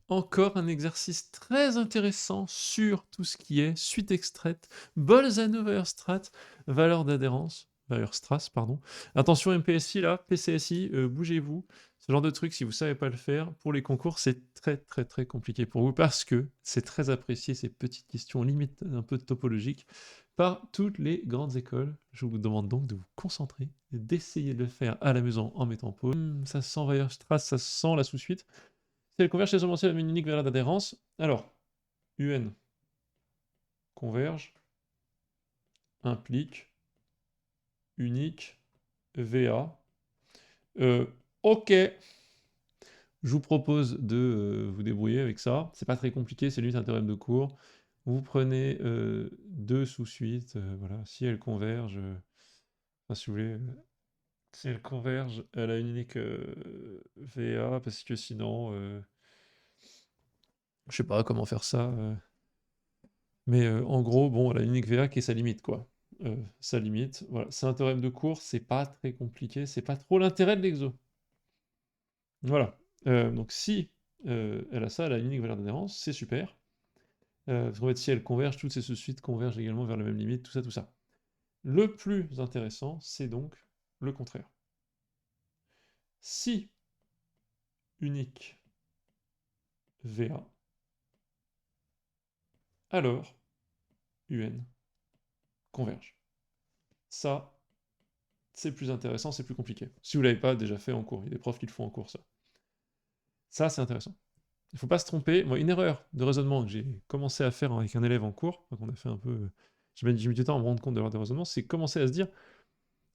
encore un exercice très intéressant sur tout ce qui est suite extraite, Bolzano-Weierstrass, valeur d'adhérence, Weierstrass, pardon. Attention MPSI là, PCSI, bougez-vous. Ce genre de truc, si vous savez pas le faire, pour les concours, c'est très très très compliqué pour vous parce que c'est très apprécié ces petites questions limite un peu topologiques par toutes les grandes écoles. Je vous demande donc de vous concentrer, d'essayer de le faire à la maison en mettant pause. Ça sent Weierstrass, ça sent la sous-suite. Si elle converge essentiellement à une unique valeur d'adhérence, alors UN converge implique unique VA. Ok, je vous propose de vous débrouiller avec ça. C'est pas très compliqué, c'est juste un théorème de cours. Vous prenez deux sous-suites, voilà, si elles convergent, enfin, si vous voulez, si elles convergent, elle a une unique VA, parce que sinon, je sais pas comment faire ça. Mais en gros, bon, elle a une unique VA qui est sa limite, quoi. Sa limite, voilà. C'est un théorème de cours, c'est pas très compliqué, c'est pas trop l'intérêt de l'exo. Voilà. Donc si elle a ça, elle a une unique valeur d'adhérence, c'est super. Parce qu'en fait, si elle converge, toutes ces suites convergent également vers la même limite, tout ça, tout ça. Le plus intéressant, c'est donc le contraire. Si unique VA, alors UN converge. Ça, c'est plus intéressant, c'est plus compliqué. Si vous l'avez pas déjà fait en cours, il y a des profs qui le font en cours, ça. Ça, c'est intéressant. Il ne faut pas se tromper. Moi, une erreur de raisonnement que j'ai commencé à faire avec un élève en cours, donc on a fait un peu. J'ai mis du temps à me rendre compte de l'erreur de raisonnement, c'est commencer à se dire,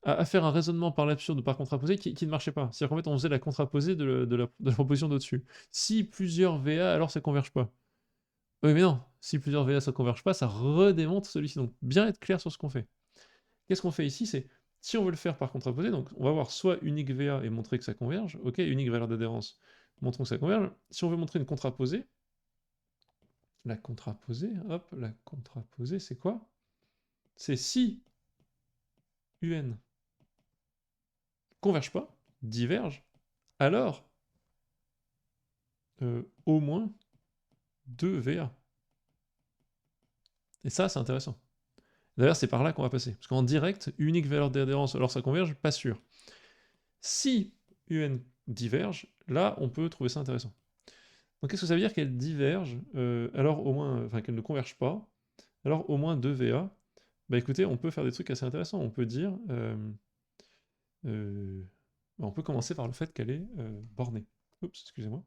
à faire un raisonnement par l'absurde ou par contraposé qui ne marchait pas. C'est-à-dire qu'en fait, on faisait la contraposée de la proposition d'au-dessus. Si plusieurs VA, alors ça ne converge pas. Oui, mais non. Si plusieurs VA, ça ne converge pas, ça redémonte celui-ci. Donc, bien être clair sur ce qu'on fait. Qu'est-ce qu'on fait ici? C'est, si on veut le faire par contraposé, donc on va voir soit unique VA et montrer que ça converge, ok, unique valeur d'adhérence, montrons que ça converge. Si on veut montrer une contraposée, la contraposée, hop, la contraposée, c'est quoi? C'est si UN converge pas, diverge, alors au moins 2 VA. Et ça, c'est intéressant. D'ailleurs, c'est par là qu'on va passer. Parce qu'en direct, unique valeur d'adhérence, alors ça converge, pas sûr. Si UN diverge, là, on peut trouver ça intéressant. Donc qu'est-ce que ça veut dire qu'elle diverge, alors au moins, enfin qu'elle ne converge pas, alors au moins 2 VA? Bah écoutez, on peut faire des trucs assez intéressants. On peut dire, on peut commencer par le fait qu'elle est bornée. Oups, excusez-moi.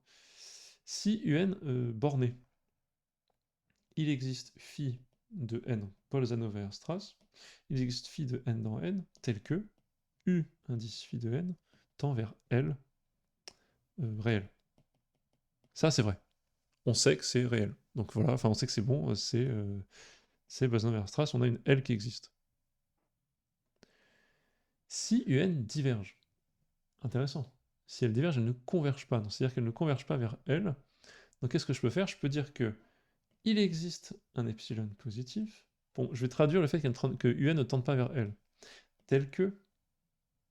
Si UN bornée, il existe phi de n Bolzano-Weierstrass, il existe phi de n dans n, tel que U indice phi de n tend vers L réel. Ça, c'est vrai. On sait que c'est réel. Donc voilà, enfin on sait que c'est bon, c'est Bolzano-Weierstrass, on a une L qui existe. Si UN diverge, intéressant. Si elle diverge, elle ne converge pas. C'est-à-dire qu'elle ne converge pas vers L. Donc qu'est-ce que je peux faire? Je peux dire que il existe un epsilon positif. Bon, je vais traduire le fait que UN ne tende pas vers L. Tel que,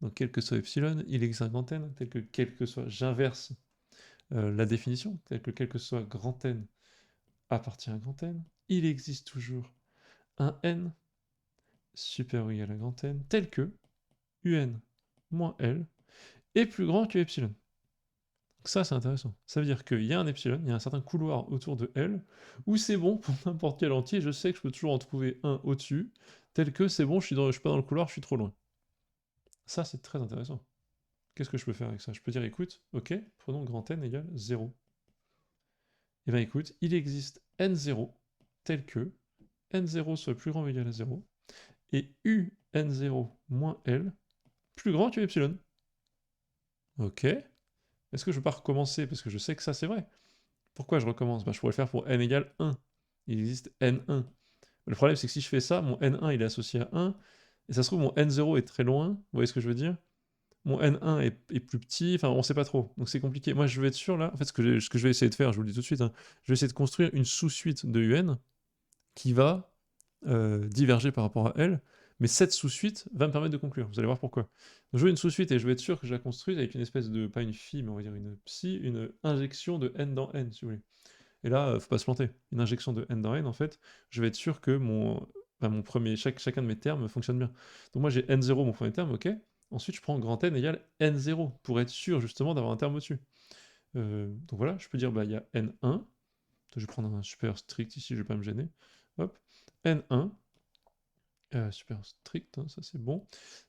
donc quel que soit epsilon, il existe un grand N, tel que quel que soit, j'inverse la définition, tel que quel que soit grand N appartient à grand N, il existe toujours un N supérieur ou égal à grand N, tel que UN moins L est plus grand que epsilon. Donc ça, c'est intéressant. Ça veut dire qu'il y a un epsilon, il y a un certain couloir autour de L, où c'est bon pour n'importe quel entier, je sais que je peux toujours en trouver un au-dessus, tel que c'est bon, je suis pas dans le couloir, je suis trop loin. Ça, c'est très intéressant. Qu'est-ce que je peux faire avec ça? Je peux dire, écoute, ok, prenons grand N égale 0. Et bien écoute, il existe N0 tel que N0 soit plus grand ou égal à 0, et U N0 moins L plus grand que epsilon. Ok. Est-ce que je ne peux pas recommencer? Parce que je sais que ça, c'est vrai. Pourquoi je recommence? Je pourrais le faire pour n égale 1. Il existe n1. Le problème, c'est que si je fais ça, mon n1 il est associé à 1, et ça se trouve, mon n0 est très loin. Vous voyez ce que je veux dire? Mon n1 est plus petit, enfin, on sait pas trop. Donc c'est compliqué. Moi, je vais être sûr, là, en fait, ce que je vais essayer de faire, je vous le dis tout de suite, hein, je vais essayer de construire une sous-suite de UN qui va diverger par rapport à L. Mais cette sous-suite va me permettre de conclure, vous allez voir pourquoi. Donc, je veux une sous-suite et je veux être sûr que je la construise avec une espèce de, pas une phi, mais on va dire une psi, une injection de n dans n, si vous voulez. Et là, faut pas se planter. Une injection de n dans n, en fait, je vais être sûr que mon premier, chacun de mes termes fonctionne bien. Donc moi j'ai n0 mon premier terme, ok. Ensuite je prends grand n égale n0 pour être sûr justement d'avoir un terme au-dessus. Donc voilà, je peux dire bah il y a n1. Je vais prendre un super strict ici, je vais pas me gêner. Hop, n1. Super strict, hein, ça c'est bon.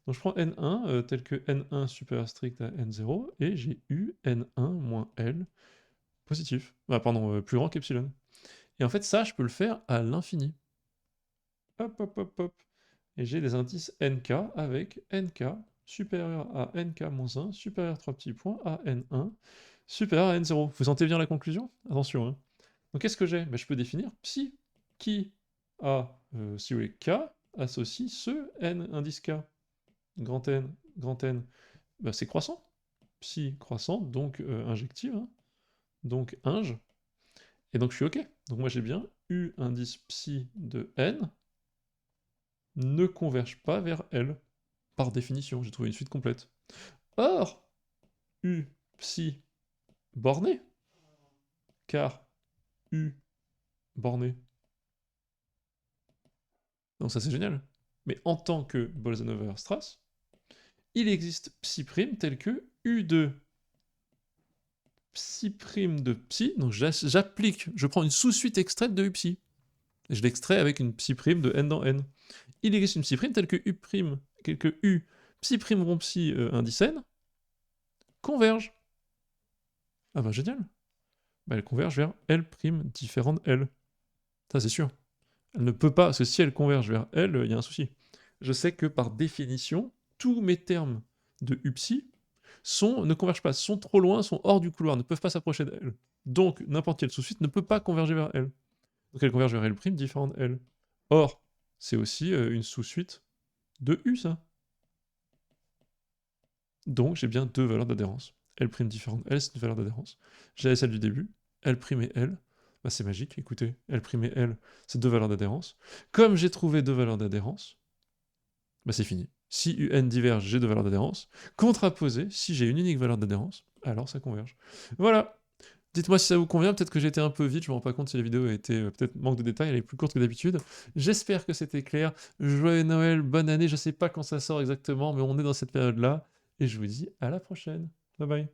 Donc je prends n1 tel que n1 supérieur strict à n0 et j'ai eu n1 moins l positif. Ah, pardon, plus grand qu'epsilon. Et en fait, ça, je peux le faire à l'infini. Hop, hop, hop, hop. Et j'ai des indices nk avec nk supérieur à nk-1 supérieur 3 petits points à n1 supérieur à n0. Vous sentez bien la conclusion? Attention, hein. Donc qu'est-ce que j'ai? Ben, je peux définir psi qui a, si vous voulez, k associe ce n indice k. Grand N, ben, c'est croissant. Psi croissant, donc injective, hein. Donc inj. Et donc je suis OK. Donc moi j'ai bien U indice psi de n ne converge pas vers L. Par définition, j'ai trouvé une suite complète. Or, U psi borné, car U borné. Donc ça c'est génial. Mais en tant que Bolzano-Weierstrass, il existe psi prime tel que U de psi prime de psi, donc j'applique, je prends une sous-suite extraite de U psi. Et je l'extrais avec une psi prime de n dans n. Il existe une psi prime telle que U prime, que U psi prime rond psi indice n converge. Ah bah génial. Bah, elle converge vers L prime différente L. Ça c'est sûr. Elle ne peut pas, parce que si elle converge vers L, il y a un souci. Je sais que par définition, tous mes termes de U psi ne convergent pas, sont trop loin, sont hors du couloir, ne peuvent pas s'approcher d'L. Donc n'importe quelle sous-suite ne peut pas converger vers L. Donc elle converge vers L prime différente L. Or, c'est aussi une sous-suite de U, ça. Donc j'ai bien deux valeurs d'adhérence. L' différente L, c'est une valeur d'adhérence. J'ai celle du début, L' et L. Bah, c'est magique, écoutez, L' et L, c'est deux valeurs d'adhérence. Comme j'ai trouvé deux valeurs d'adhérence, bah c'est fini. Si UN diverge, j'ai deux valeurs d'adhérence. Contraposé, si j'ai une unique valeur d'adhérence, alors ça converge. Voilà. Dites-moi si ça vous convient, peut-être que j'ai été un peu vite, je me rends pas compte si la vidéo a été peut-être manque de détails, elle est plus courte que d'habitude. J'espère que c'était clair. Joyeux Noël, bonne année, je sais pas quand ça sort exactement, mais on est dans cette période-là. Et je vous dis à la prochaine. Bye bye.